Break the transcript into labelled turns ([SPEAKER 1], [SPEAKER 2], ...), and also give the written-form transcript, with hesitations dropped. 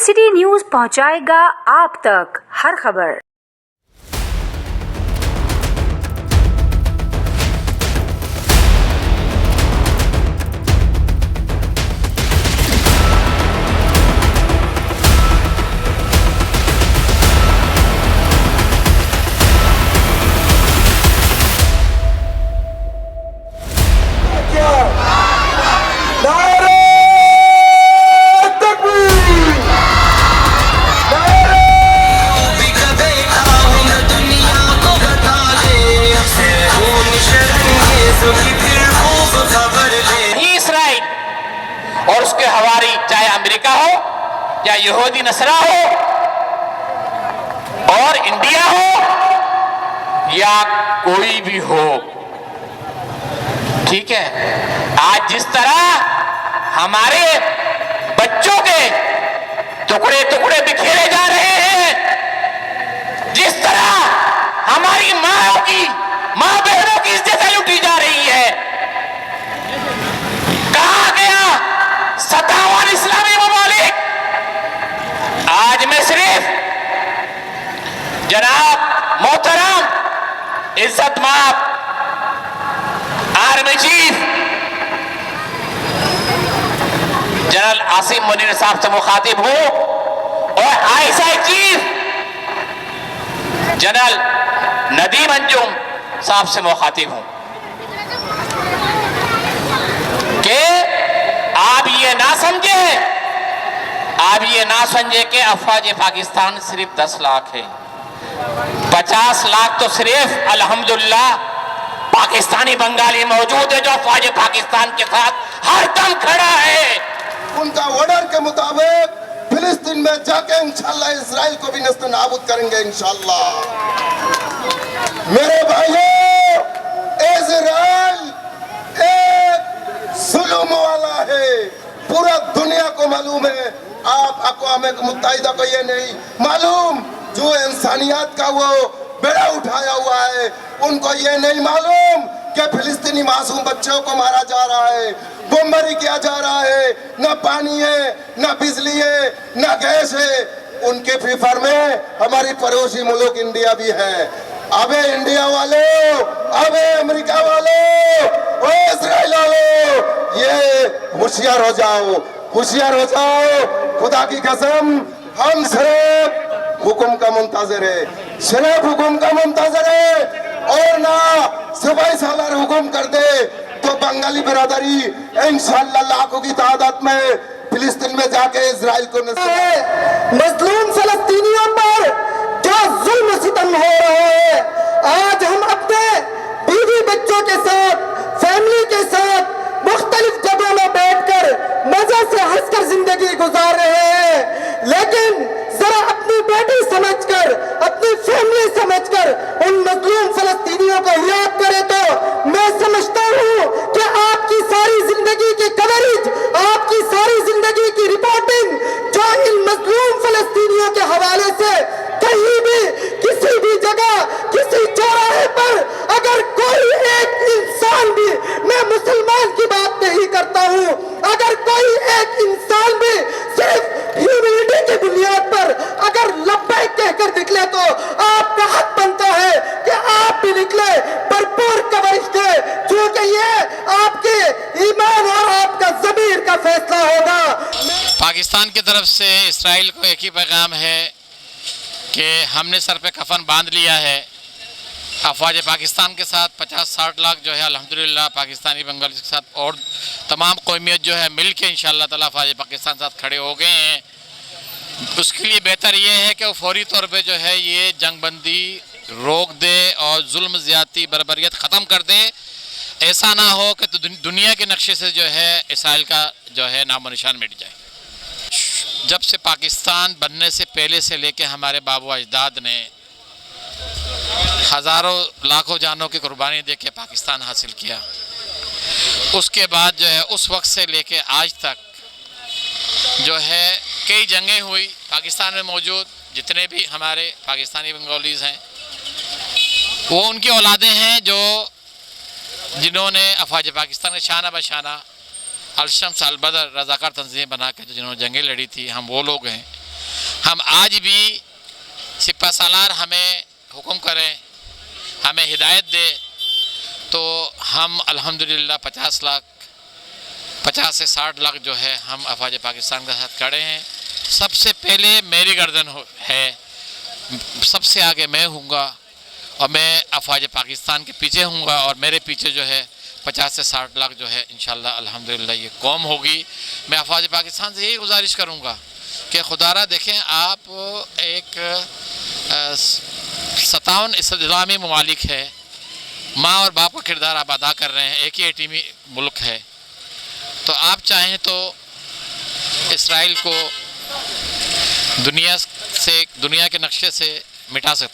[SPEAKER 1] City news पहुंचाएगा आप तक हर खबर।
[SPEAKER 2] और उसके हवारी चाहे अमेरिका हो या यहूदी नसरा हो और इंडिया हो या कोई भी हो, ठीक है। आज जिस तरह हमारे बच्चों के टुकड़े टुकड़े बिखेरे जा रहे हैं, जिस तरह हमारी माँ बहनों की इज्जत लूटी जा रही है, कहा गया 57 इस्लामी ममालिक। आज मैं सिर्फ जनाब मोहतरम इज्जत माब army chief general Asim Munir साहब से मुखातिब हूं और ISI chief general Nadeem Anjum साहब से मुखातिब हूं कि आप ये ना समझे कि अफवाज पाकिस्तान सिर्फ 10 लाख है। 50 लाख तो सिर्फ अल्हम्दुलिल्लाह पाकिस्तानी बंगाली मौजूद है जो अफवाज पाकिस्तान के साथ हर दम खड़ा है।
[SPEAKER 3] उनका ऑर्डर के मुताबिक फिलिस्तीन में जाके इंशाल्लाह इजराइल को भी नस्त नाबूद करेंगे इंशाल्लाह। मेरे भाइयों, इजराइल एक जुल्म वाला है, पूरा दुनिया को मालूम है। आप अक़वाम मुत्तहिदा को ये नहीं मालूम, जो इंसानियत का वो बेड़ा उठाया हुआ है, उनको ये नहीं मालूम कि फिलिस्तीनी मासूम बच्चों को मारा जा रहा है, बमबारी किया जा रहा है, न पानी है, न बिजली है, न गैस है। उनके फिफर में हमारी पड़ोसी मुल्क इंडिया भी है। अबे इंडिया वाले, अबे अमेरिका वाले, ओ इजराइल वाले, ये होशियार हो जाओ, होशियार हो जाओ। खुदा की कसम, हम सिर्फ हुक्म का मुंतजर है, सिर्फ हुक्म का मुंतजर है। और ना 27 साल हुक्म कर दे तो बंगाली बिरादरी इंशाअल्लाह लाखों की तादाद में फिलिस्तीन में जाके इजराइल को
[SPEAKER 4] मजलूम फलस्तीनियों पर क्या जुल्म सितम हो रहा है। आज हम अपने बीवी बच्चों के साथ, फैमिली के साथ मुख्तलिफ जगहों में बैठकर मजे से हंसकर जिंदगी गुजार रहे हैं, लेकिन जरा अपनी बेटी समझकर, अपनी फैमिली समझकर उन मजलूम फलस्तीनियों को याद करें तो मैं समझता हूं कि आपकी सारी जिंदगी की कवरेज, आपकी सारी जिंदगी की रिपोर्टिंग जो इन मजलूम फलस्तीनियों के हवाले से कहीं भी, किसी भी जगह, किसी चौराहे पर अगर कोई एक इंसान भी, मैं मुसलमान की बात नहीं करता हूं, अगर कोई एक इंसान भी सिर्फ ह्यूमैनिटी की बुनियाद पर अगर लब्बैक कहकर निकले तो आपका हक बनता है कि आप भी निकले, भरपूर कवरेज दे, क्योंकि ये आपके ईमान और आपका ज़मीर का फैसला होगा।
[SPEAKER 5] पाकिस्तान की तरफ से इस्राइल को एक ही पैगाम है कि हमने सर पे कफन बांध लिया है। अफवाज पाकिस्तान के साथ 50-60 लाख जो है अल्हम्दुलिल्लाह पाकिस्तानी बंगाली के साथ और तमाम कौमियत जो है मिल के इंशाअल्लाह ताला अफवाज पाकिस्तान के साथ खड़े हो गए हैं। उसके लिए बेहतर ये है कि वो फौरी तौर पे जो है ये जंगबंदी रोक दे और जुल्म ज़्यादती बर्बरियत ख़त्म कर दे। ऐसा ना हो कि तो दुनिया के नक्शे से जो है इसराइल का जो है नामो निशान मिट जाए। जब से पाकिस्तान बनने से पहले से लेके हमारे बाबू अजदाद ने हज़ारों लाखों जानों की कुर्बानी दे के पाकिस्तान हासिल किया, उसके बाद जो है उस वक्त से लेके आज तक जो है कई जंगें हुई। पाकिस्तान में मौजूद जितने भी हमारे पाकिस्तानी बंगालीज़ हैं वो उनकी औलादें हैं जो जिन्होंने अफवाज पाकिस्तान के शाना बशाना अलशम्स अलबदर रज़ाकार तंजीम बना के जिन्होंने जंगें लड़ी थी, हम वो लोग हैं। हम आज भी सिपा सालार हमें हुक्म करें, हमें हिदायत दे, तो हम अल्हम्दुलिल्लाह 50 से 60 लाख जो है हम अफवाज पाकिस्तान के साथ खड़े हैं। सबसे पहले मेरी गर्दन है, सबसे आगे मैं हूँगा और मैं अफवाज पाकिस्तान के पीछे हूँगा और मेरे पीछे जो है 50 से 60 लाख जो है इंशाल्लाह अल्हम्दुलिल्लाह ये कौम होगी। मैं अफवाज पाकिस्तान से यही गुजारिश करूँगा कि खुदारा देखें, आप एक 57 इस्लामी ममालिक है, माँ और बाप का किरदार आप अदा कर रहे हैं, एक ही एटीमी मुल्क है, तो आप चाहें तो इसराइल को दुनिया के नक्शे से मिटा सकते हैं।